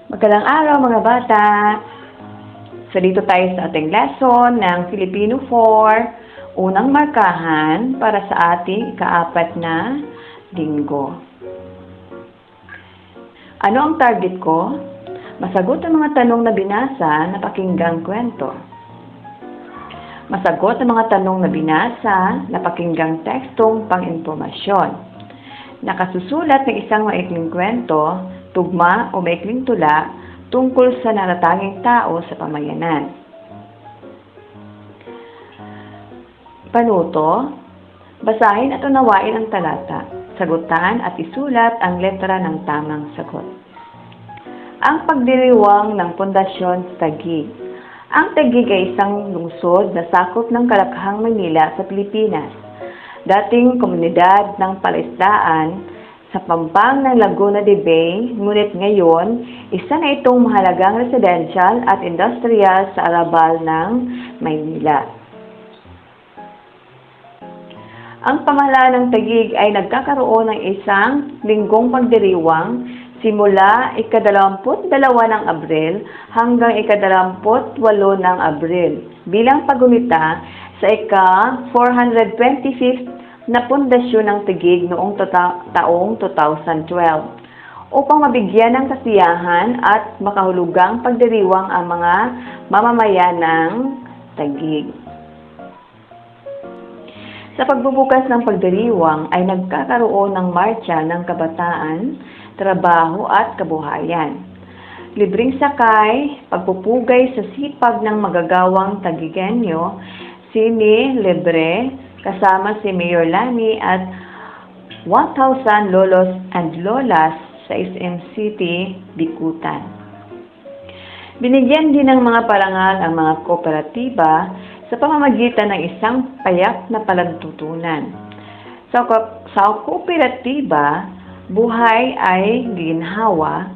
Magandang araw mga bata! So dito tayo sa ating lesson ng Filipino 4, unang markahan para sa ating ika-4 na linggo. Ano ang target ko? Masagot ang mga tanong na binasa na pakinggang kwento. Masagot ang mga tanong na binasa na pakinggang tekstong pang-impormasyon. Nakasusulat ng isang maikling kwento, tugma o maikling tula tungkol sa natatanging tao sa pamayanan. Panuto, basahin at unawain ang talata, sagutan at isulat ang letra ng tamang sagot. Ang pagdiriwang ng Pundasyon Taguig. Ang Taguig ay isang lungsod na sakop ng Kalakhang, Maynila sa Pilipinas. Dating komunidad ng palaisdaan sa pampang ng Laguna de Bay, ngunit ngayon, isa na itong mahalagang residential at industrial sa arabal ng Maynila. Ang pamahalaan ng Taguig ay nagkakaroon ng isang linggong pagdiriwang simula ika-22 ng Abril hanggang ika-28 ng Abril bilang paggunita sa ika-425th na pundasyon ng Taguig noong taong 2012 upang mabigyan ng kasiyahan at makahulugang pagdiriwang ang mga mamamayan ng Taguig. Sa pagbubukas ng pagdiriwang ay nagkakaroon ng marcha ng kabataan, trabaho at kabuhayan. Libreng sakay, pagpupugay sa sipag ng magagawang Taguigenyo, sine libre, kasama si Mayor Lani at 1,000 lolos and lolas sa SM City, Bikutan. Binigyan din ng mga parangal ang mga kooperatiba sa pamamagitan ng isang payak na palantutunan. Sa kooperatiba, buhay ay ginhawa,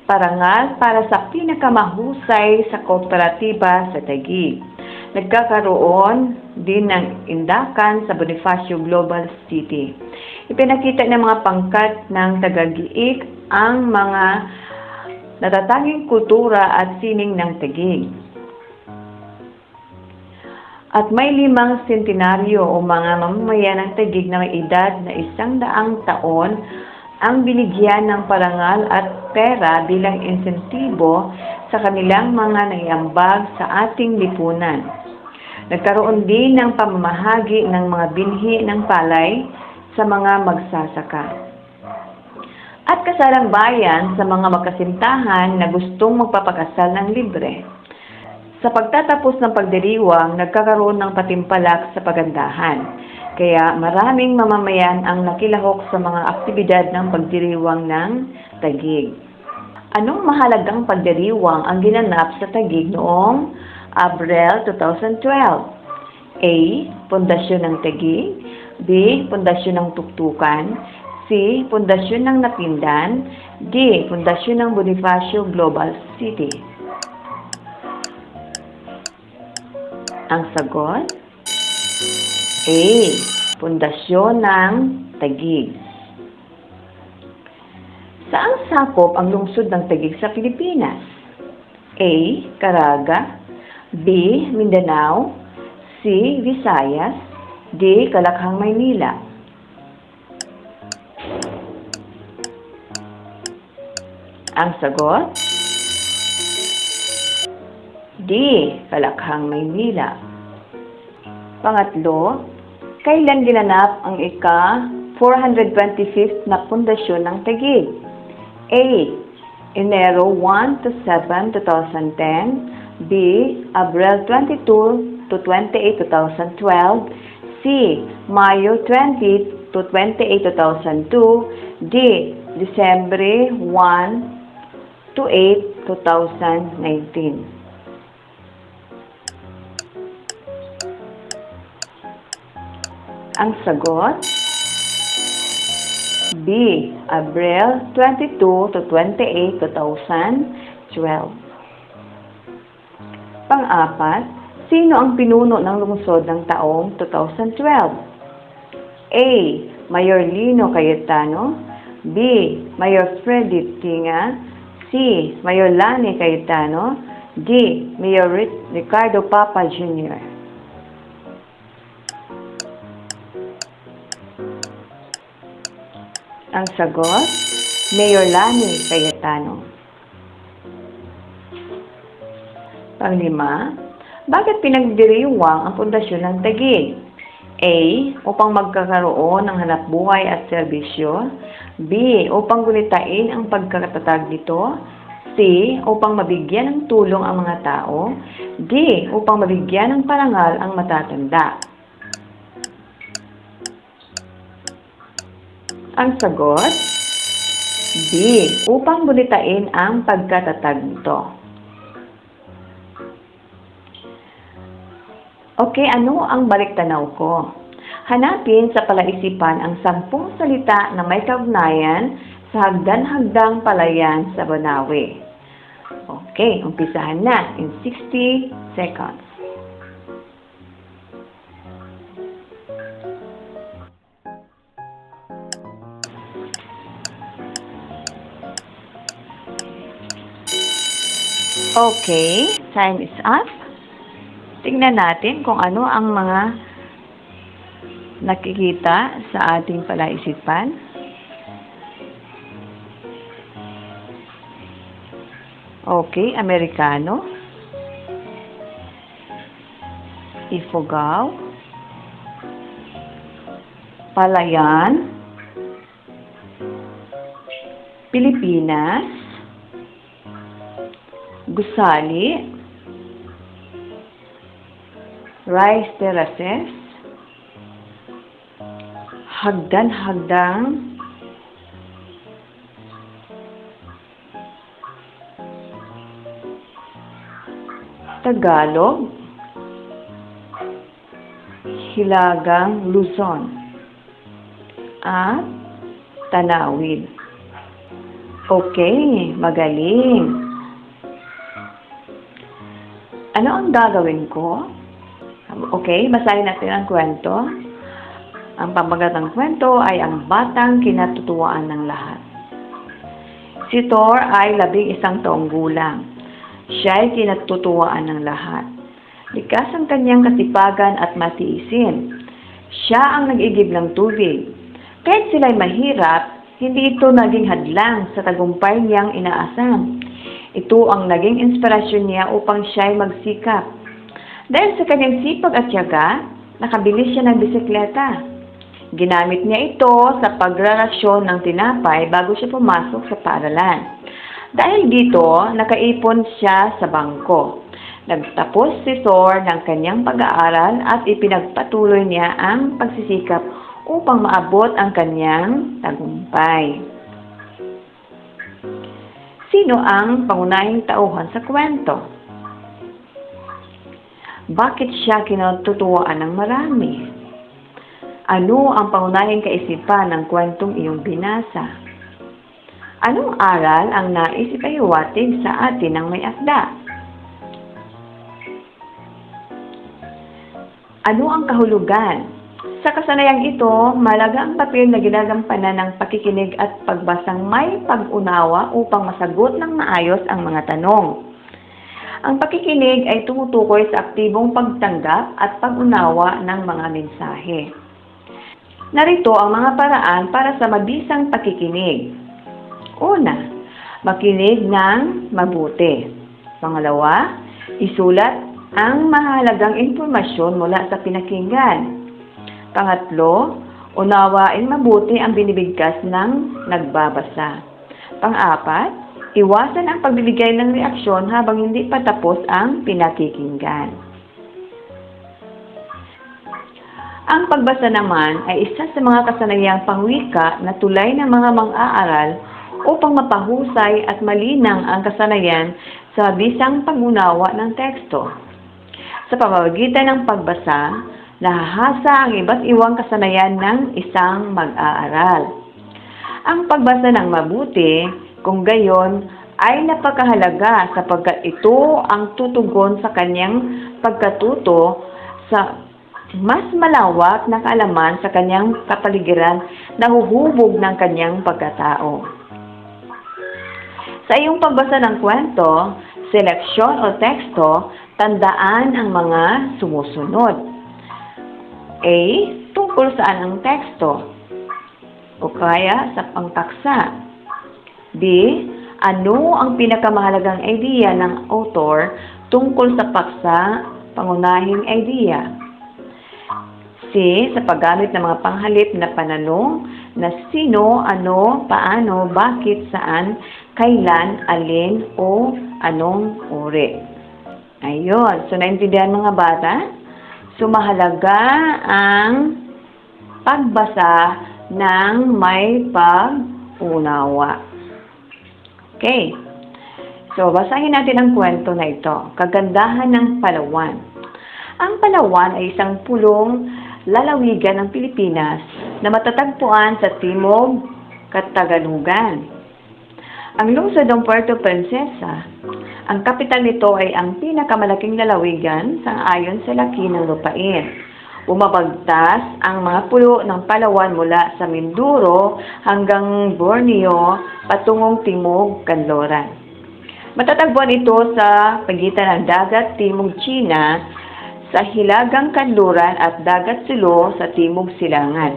parangal para sa pinakamahusay sa kooperatiba sa Taguig. Nagkakaroon din ng indakan sa Bonifacio Global City. Ipinakita ng mga pangkat ng Taga-Giik ang mga natatanging kultura at sining ng Taguig. At may 5 sentenaryo o mga mamamayan ng Taguig na may edad na 100 taon ang binigyan ng parangal at pera bilang insentibo sa kanilang mga naiambag sa ating lipunan. Nagkaroon din ng pamamahagi ng mga binhi ng palay sa mga magsasaka. At kasalang bayan sa mga magkasintahan na gustong magpapakasal ng libre. Sa pagtatapos ng pagdiriwang, nagkakaroon ng patimpalak sa pagandahan. Kaya maraming mamamayan ang nakilahok sa mga aktibidad ng pagdiriwang ng Taguig. Anong mahalagang pagdiriwang ang ginanap sa Taguig noong Abril 2012? A. Pundasyon ng Taguig. B. Pundasyon ng Tuktukan. C. Pundasyon ng Napindan. D. Pundasyon ng Bonifacio Global City. Ang sagot? A. Pundasyon ng Taguig. Saan sakop ang lungsod ng Taguig sa Pilipinas? A. Caraga. B. Mindanao. C. Visayas. D. Kalakhang, Maynila. Ang sagot? D. Kalakhang, Maynila. Pangatlo, kailan ginanap ang ika-425th na pundasyon ng Taguig? A. Enero 1 to 7, 2010. B. Abril 22 to 28, 2012. C. Mayo 20 to 28, 2002. D. Disyembre 1 to 8, 2019. Ang sagot? B. Abril 22 to 28, 2012. Pang-apat, sino ang pinuno ng lungsod ng taong 2012? A. Mayor Lino Cayetano. B. Mayor Freddy Tinga. C. Mayolani Cayetano. D. Mayor Ricardo Papa Jr. Ang sagot, Mayor Lani Cayetano. Panglima, bakit pinagdiriwang ang pundasyon ng Taguig? A. Upang magkakaroon ng hanapbuhay at serbisyo. B. Upang gulitain ang pagkakatatag nito. C. Upang mabigyan ng tulong ang mga tao. D. Upang mabigyan ng parangal ang matatanda. Ang sagot, B. Upang bulitain ang pagkatatag nito. Okay, ano ang baliktanaw ko? Hanapin sa palaisipan ang 10 salita na may kaugnayan sa hagdan-hagdang palayan sa Banawe. Okay, umpisahan na in 60 seconds. Okay, time is up. Tingnan natin kung ano ang mga nakikita sa ating palaisipan. Okay, Amerikano, Ifugao, Palayan, Pilipinas, Gusali, rice terraces, hagdan-hagdang, Tagalog, Hilagang Luzon, at Tanawid. Okay, magaling. Ano ang gagawin ko? Okay, basahin natin ang kwento. Ang pamagat ng kwento ay ang batang kinatutuwaan ng lahat. Si Thor ay 11 taong gulang. Siya ay kinatutuwaan ng lahat. Likas ang kanyang kasipagan at matiisin. Siya ang nag-igib ng tubig. Kahit sila'y mahirap, hindi ito naging hadlang sa tagumpay niyang inaasam. Ito ang naging inspirasyon niya upang siya ay magsikap. Dahil sa kanyang sipag at tiyaga, nakabili siya ng bisikleta. Ginamit niya ito sa pagrarasyon ng tinapay bago siya pumasok sa paaralan. Dahil dito, nakaipon siya sa bangko. Nagtapos si Thor ng kanyang pag-aaral at ipinagpatuloy niya ang pagsisikap upang maabot ang kanyang tagumpay. Sino ang pangunahing tauhan sa kwento? Bakit siya kinatutuwaan ng marami? Ano ang pangunahing kaisipan ng kwentong iyong binasa? Anong aral ang nais ipaiwatig sa atin ng may akda? Ano ang kahulugan? Sa kasanayang ito, malaga ang papel na ginagampanan ng pakikinig at pagbasang may pag-unawa upang masagot ng maayos ang mga tanong. Ang pakikinig ay tumutukoy sa aktibong pagtanggap at pag-unawa ng mga mensahe. Narito ang mga paraan para sa mabisang pakikinig. Una, makinig ng mabuti. Pangalawa, isulat ang mahalagang impormasyon mula sa pinakinggan. Pangatlo, unawain mabuti ang binibigkas ng nagbabasa. Pang-apat, iwasan ang pagbibigay ng reaksyon habang hindi pa tapos ang pinakikinggan. Ang pagbasa naman ay isa sa mga kasanayang pangwika na tulay ng mga mang-aaral upang mapahusay at malinang ang kasanayan sa bisang pag-unawa ng teksto. Sa pamamagitan ng pagbasa, nahahasa ang iba't ibang kasanayan ng isang mag-aaral. Ang pagbasa ng mabuti, kung gayon, ay napakahalaga sapagkat ito ang tutugon sa kanyang pagkatuto sa mas malawak na kaalaman sa kanyang kapaligiran na huhubog ng kanyang pagkatao. Sa iyong pagbasa ng kwento, seleksyon o teksto, tandaan ang mga sumusunod. A. Tungkol saan ang teksto? O kaya sa pangtaksa. B. Ano ang pinakamahalagang idea ng author tungkol sa paksa, pangunahing idea? C. Sa paggamit ng mga panghalip na pananong na sino, ano, paano, bakit, saan, kailan, alin, o anong uri. Ayun. So, naintindihan mga bata? So, mahalaga ang pagbasa ng may pag-unawa. Okay. So, basahin natin ang kwento na ito. Kagandahan ng Palawan. Ang Palawan ay isang pulong lalawigan ng Pilipinas na matatagpuan sa Timog Katagalugan. Ang lungsod ng Puerto Princesa. Ang kapital nito ay ang pinakamalaking lalawigan sang-ayon sa laki ng lupain. Bumabagtas ang mga pulo ng Palawan mula sa Mindoro hanggang Borneo patungong Timog Kanloran. Matatagpuan ito sa pagitan ng dagat Timog China sa Hilagang Kanluran at Dagat Sulu sa Timog Silangan.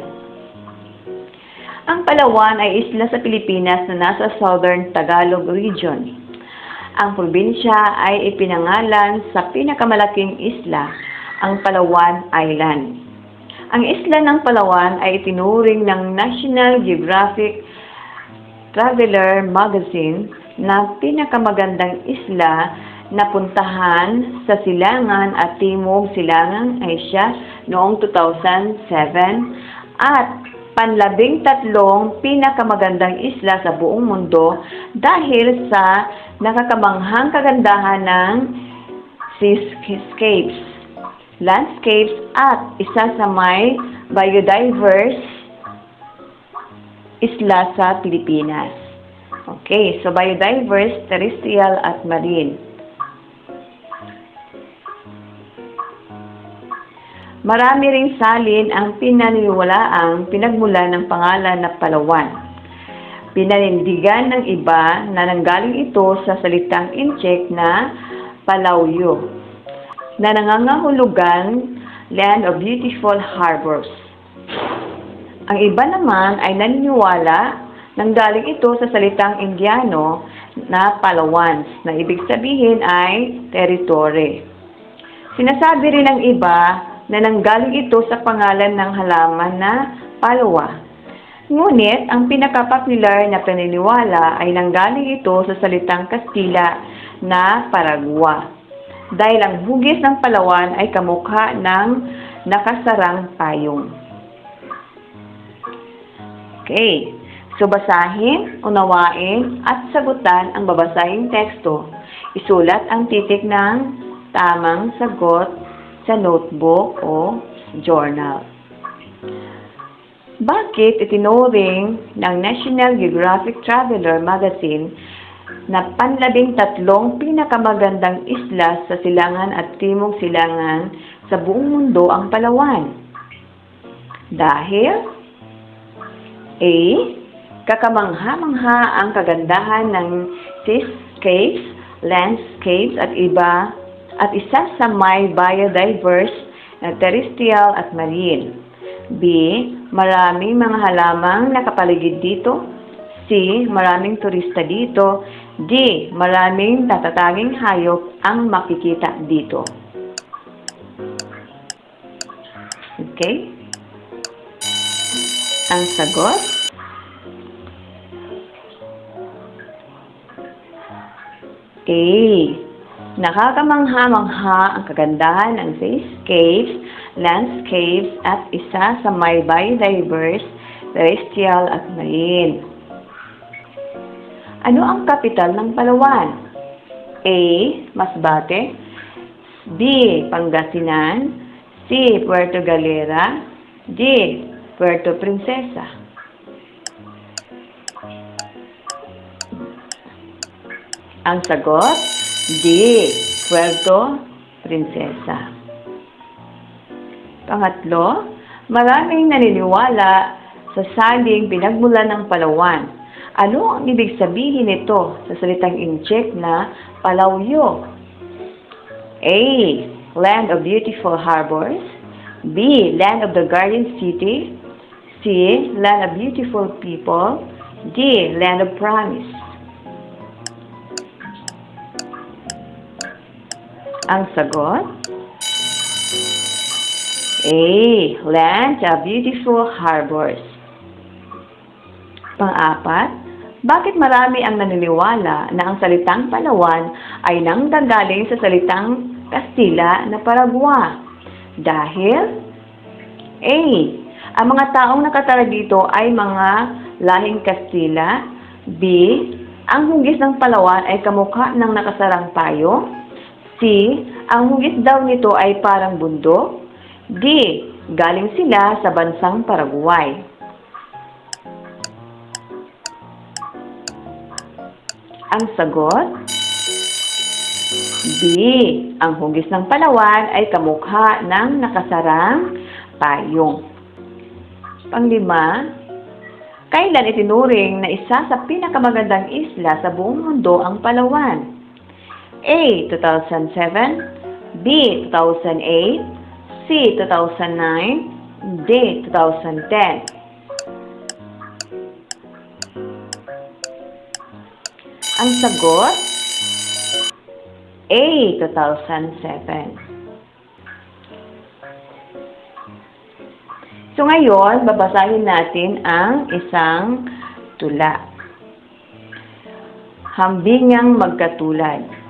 Ang Palawan ay isla sa Pilipinas na nasa Southern Tagalog Region. Ang probinsya ay ipinangalan sa pinakamalaking isla, ang Palawan Island. Ang isla ng Palawan ay itinuring ng National Geographic Traveler Magazine na pinakamagandang isla na puntahan sa Silangan at Timog Silangang Asia noong 2007 at panlabing-3 pinakamagandang isla sa buong mundo dahil sa nakakamanghang kagandahan ng seascapes, landscapes at isa sa may biodiverse isla sa Pilipinas. Okay, so biodiverse, terrestrial at marine. Marami ring salin ang pinaniniwalaang pinagmulan ng pangalan na Palawan. Pinanindigan ng iba na nanggaling ito sa salitang Intsik na Palauyo, na nangangahulugang Land of Beautiful Harbors. Ang iba naman ay naniniwala nanggaling ito sa salitang Indiano na Palawans, na ibig sabihin ay territory. Sinasabi rin ng iba na nanggaling ito sa pangalan ng halaman na palwa. Ngunit, ang pinakapopular na paniniwala ay nanggaling ito sa salitang Kastila na Paragua, dahil ang hugis ng Palawan ay kamukha ng nakasarang payong. Okay, so basahin, unawain, at sagutan ang babasahing teksto. Isulat ang titik ng tamang sagot sa notebook o journal. Bakit itinuring ng National Geographic Traveler Magazine na panlabing-3 pinakamagandang isla sa Silangan at Timog Silangan sa buong mundo ang Palawan? Dahil A. Kakamangha-mangha ang kagandahan ng seascapes, landscapes at isa sa may biodiverse na terrestrial at marine. B. Maraming mga halamang nakapaligid dito. C. Maraming turista dito. D. Maraming tatataging hayop ang makikita dito. Okay? Ang sagot? A. Nakakamangha-mangha ang kagandahan ng seascapes, landscapes, at isa sa may biodiverse, terrestrial at marine. Ano ang kapital ng Palawan? A. Masbate. B. Pangasinan. C. Puerto Galera. D. Puerto Princesa. Ang sagot? D. Puerto Princesa. Pangatlo, maraming naniniwala sa saling pinagmulan ng Palawan. Ano ang ibig sabihin nito sa salitang incheck na palawyo? A. Land of beautiful harbors. B. Land of the garden city. C. Land of beautiful people. D. Land of promise. Ang sagot? A. Land of beautiful harbors. Pang-apat, bakit marami ang naniniwala na ang salitang Palawan ay nanggagaling sa salitang Kastila na Paragua? Dahil A. Ang mga taong nakatara dito ay mga lahing Kastila. B. Ang hugis ng Palawan ay kamukha ng nakasarang payo. C. Ang hugis daw nito ay parang bundok. D. Galing sila sa bansang Paraguay. Ang sagot? B. Ang hugis ng Palawan ay kamukha ng nakasarang payong. Panglima, kailan itinuring na isa sa pinakamagandang isla sa buong mundo ang Palawan? A. 2007. B. 2008. C. 2009. D. 2010. Ang sagot? A. 2007. So ngayon, babasahin natin ang isang tula. Hambingang magkatulad.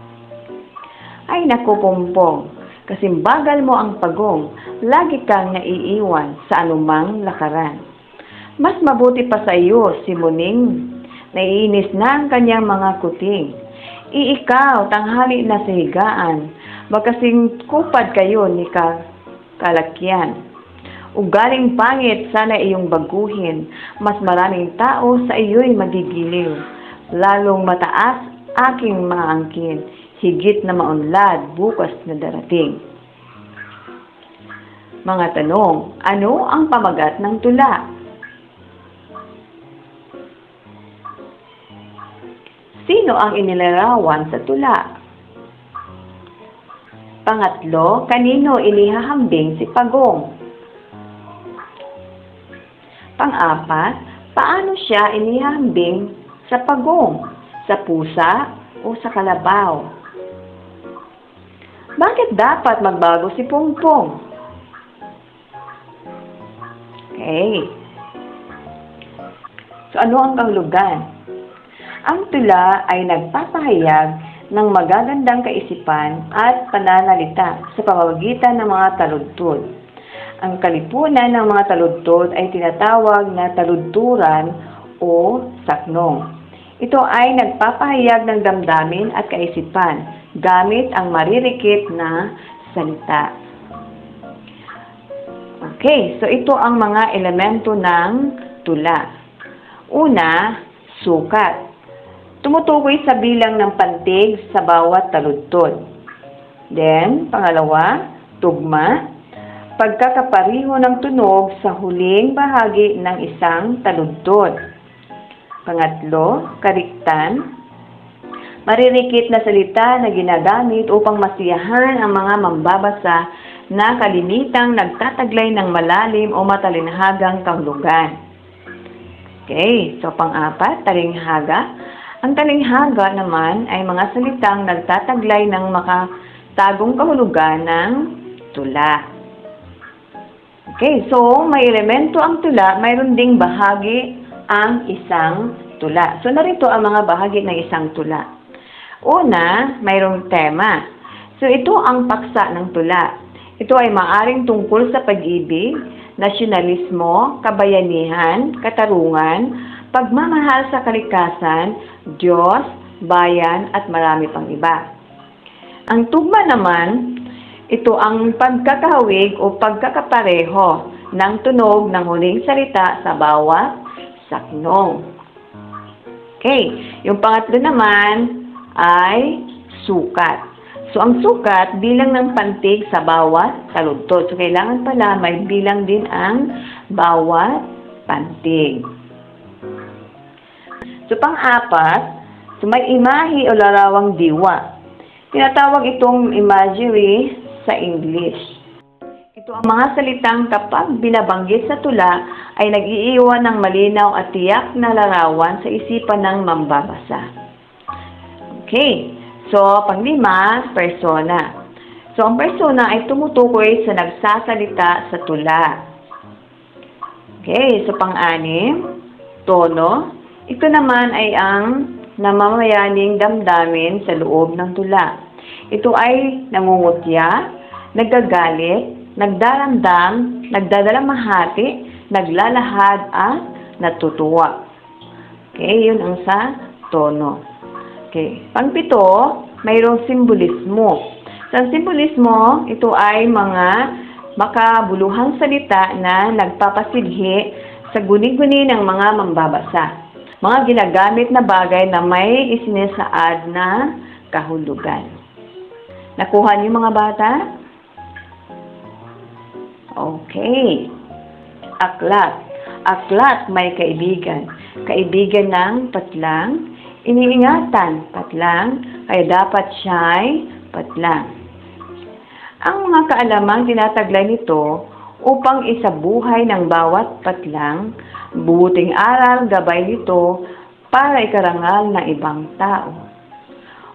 Ay naku, Pompong, kasing bagal mo ang pagong, lagi kang naiiwan sa anumang lakaran. Mas mabuti pa sa iyo si Muning, naiinis na ang kanyang mga kuting. Iikaw, tanghali na sa higaan, magkasing kupad kayo ni kalakyan. Ugaling pangit, sana iyong baguhin, mas maraming tao sa iyo'y magigiliw. Lalong mataas, aking maangkin, higit na maunlad, bukas na darating. Mga tanong, ano ang pamagat ng tula? Sino ang inilarawan sa tula? Pangatlo, kanino inihahambing si Pagong? Pang-apat, paano siya inihahambing sa Pagong? Sa pusa o sa kalabaw? Bakit dapat magbago si Pongpong? Okay. So ano ang kahulugan? Ang tula ay nagpapahayag ng magagandang kaisipan at pananalita sa pamamagitan ng mga taludtod. Ang kalipunan ng mga taludtod ay tinatawag na taludturan o saknong. Ito ay nagpapahayag ng damdamin at kaisipan gamit ang maririkit na salita. Okay, so ito ang mga elemento ng tula. Una, sukat. Tumutukoy sa bilang ng pantig sa bawat taludtod. Then, pangalawa, tugma. Pagkakapariho ng tunog sa huling bahagi ng isang taludtod. Pangatlo, kariktan. Maririkit na salita na ginagamit upang masiyahan ang mga mambabasa na kalimitang nagtataglay ng malalim o matalinhagang kahulugan. Okay, so pang-apat, talinghaga. Ang talinghaga naman ay mga salitang nagtataglay ng makatagong kahulugan ng tula. Okay, so may elemento ang tula, mayroon ding bahagi ang isang tula. So narito ang mga bahagi ng isang tula. Una, mayroong tema. So ito ang paksa ng tula. Ito ay maaring tungkol sa pag-ibig, nasyonalismo, kabayanihan, katarungan, pagmamahal sa kalikasan, Diyos, bayan, at marami pang iba. Ang tugma naman, ito ang pagkakahawig o pagkakapareho ng tunog ng huling salita sa bawat saknong. Okay, yung pangatlo naman ay sukat. So, ang sukat, bilang ng pantig sa bawat taludtod. So, kailangan pala may bilang din ang bawat pantig. So, So, pang-apat, so may imahe o larawang diwa. Tinatawag itong imagery sa English. Ito ang mga salitang kapag binabanggit sa tula ay nag-iiwan ng malinaw at tiyak na larawan sa isipan ng mambabasa. Okay. So, panglima, persona. So, ang persona ay tumutukoy sa nagsasalita sa tula. Okay. So, pang-anim, tono. Ito naman ay ang namamayaning damdamin sa loob ng tula. Ito ay nangungutya, nagagalit, nagdaramdam, nagdadalamhati, naglalahad at natutuwa. Okay, yun ang sa tono. Okay, pang-pito, mayroong simbolismo. Sa simbolismo, ito ay mga makabuluhang salita na nagpapasilhi sa guni-guni ng mga mambabasa. Mga ginagamit na bagay na may isinisaad na kahulugan. Nakuha niyo mga bata? Okay. Aklat. Aklat may kaibigan. Kaibigan ng patlang. Iniingatan, patlang. Kaya dapat siya'y patlang. Ang mga kaalamang tinataglay nito upang isabuhay ng bawat patlang, buting aral gabay nito para ikarangal ng ibang tao.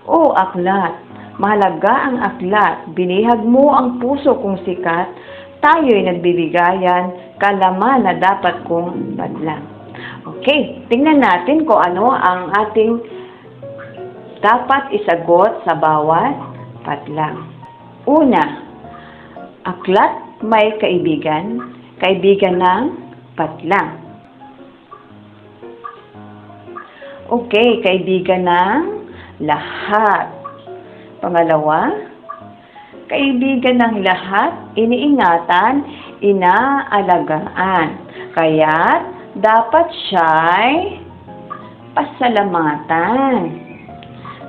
O aklat, mahalaga ang aklat, binihag mo ang puso kong sikat, tayo'y nagbibigayan, kalaman na dapat kong badlang. Okay, tingnan natin kung ano ang ating dapat isagot sa bawat patlang. Una, aklat may kaibigan, kaibigan ng patlang. Okay, kaibigan ng lahat. Pangalawa, kaibigan ng lahat, iniingatan, inaalagaan. Kaya't dapat siya'y pasalamatan.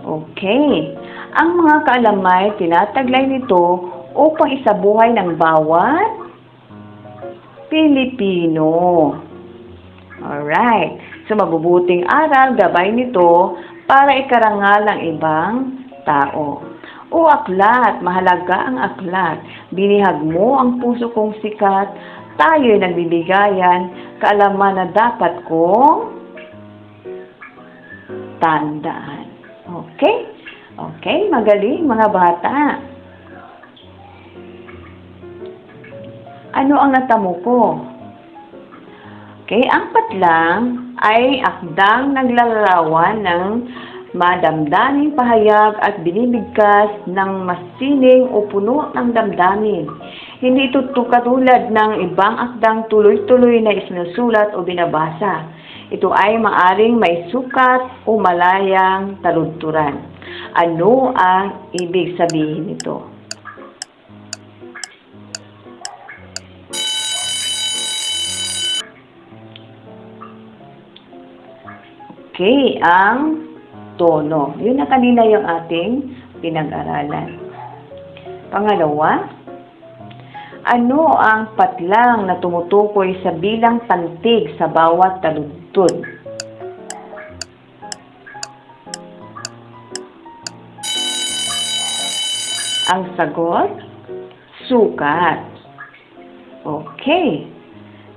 Okay. Ang mga kaalamay, tinataglay nito upang isabuhay ng bawat Pilipino. Alright. So, mabubuting aral, gabay nito para ikarangal ng ibang tao. O aklat, mahalaga ang aklat. Binihag mo ang puso kong sikat, tayo'y nagbibigayan, kaalaman na dapat kong tandaan. Okay? Okay, magaling mga bata. Ano ang natamo ko? Okay, ang patlang ay akdang naglalarawan ng madamdaming pahayag at binibigkas ng masining o puno ng damdamin. Hindi ito katulad ng ibang akdang tuloy-tuloy na isinusulat o binabasa. Ito ay maaring may sukat o malayang taludturan. Ano ang ibig sabihin nito? Okay, ang tono. Yun na kanina yung ating pinag-aralan. Pangalawa, ano ang patlang na tumutukoy sa bilang pantig sa bawat taludtod? Ang sagot, sukat. Okay.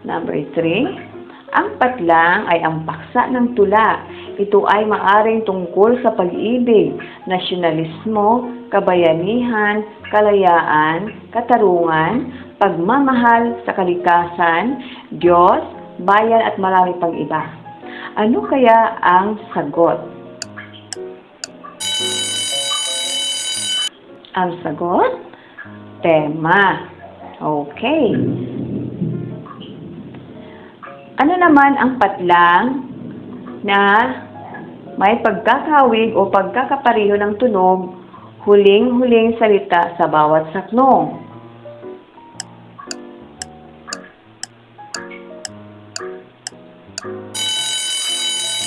Number 3, ang patlang ay ang paksa ng tula. Ito ay maaring tungkol sa pag-ibig, nasyonalismo, kabayanihan, kalayaan, katarungan, pagmamahal sa kalikasan, Diyos, bayan at marami pang iba. Ano kaya ang sagot? Ang sagot, tema. Okay. Ano naman ang patlang na may pagkakawig o pagkakapareho ng tunog, huling-huling salita sa bawat saknong?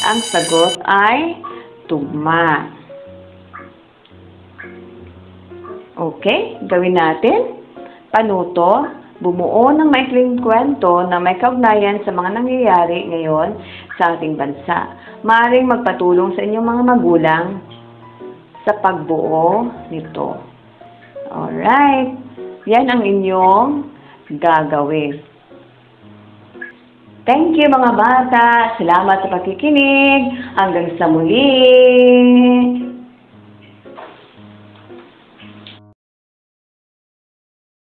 Ang sagot ay tugma. Okay, gawin natin. Panuto, bumuo ng maikling kwento na may kaugnayan sa mga nangyayari ngayon sa ating bansa. Maaaring magpatulong sa inyong mga magulang sa pagbuo nito. Alright, yan ang inyong gagawin. Thank you mga bata. Salamat sa pakikinig. Hanggang sa muli.